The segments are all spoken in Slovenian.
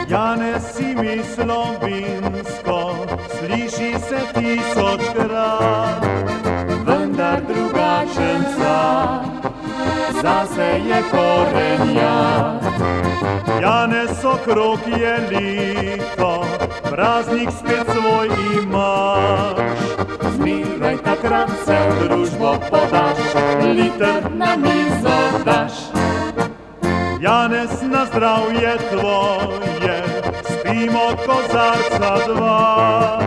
Janez si mi slovinsko, sliši se tisočkrat, vendar drugačen sam, zase je korenjak. Janez okrog je lito, praznik spet svoj imaš. Zmeraj takrat se v družbo podaš, liter na mizo daš. Janez, na zdravje tvoje, spimo kozarca dva.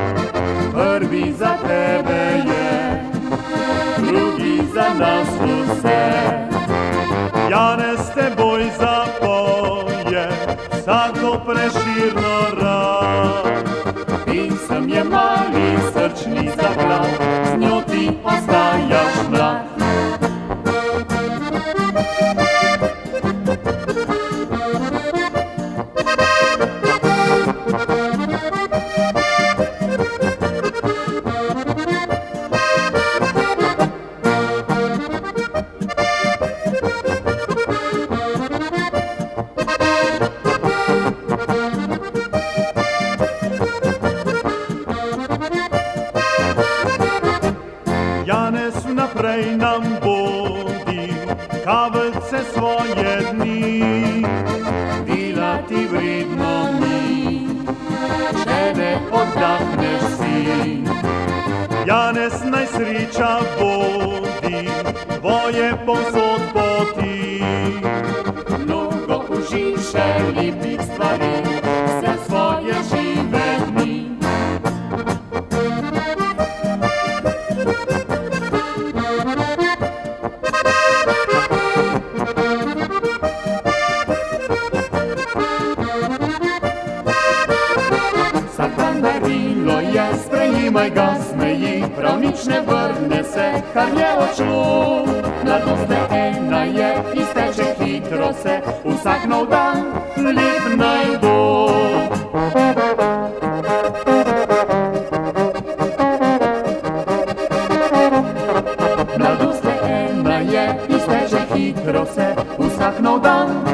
Prvi za tebe je, drugi za nas vse. Janez s teboj zapoje, vsako Preširno rad. Pisem je mali srčni zaklad, z njo ti ostajaš mlad. Janez vnaprej nam bodi kaveljce svoje dni, dela ti vredno ni, če ne oddahneš si. Janez, naj sreča vodi tvoje povsod poti. Mnogo uživ še lepih stvari, vse svoje žive dni. Darilo je, sprejimaj ga, smeji, prav nič ne vrne se, kar je odšlo. Mladost le ena je, izteče hitro se, vsak nov dan lep naj bo. Mladost le ena je, izteče hitro se, vsak nov dan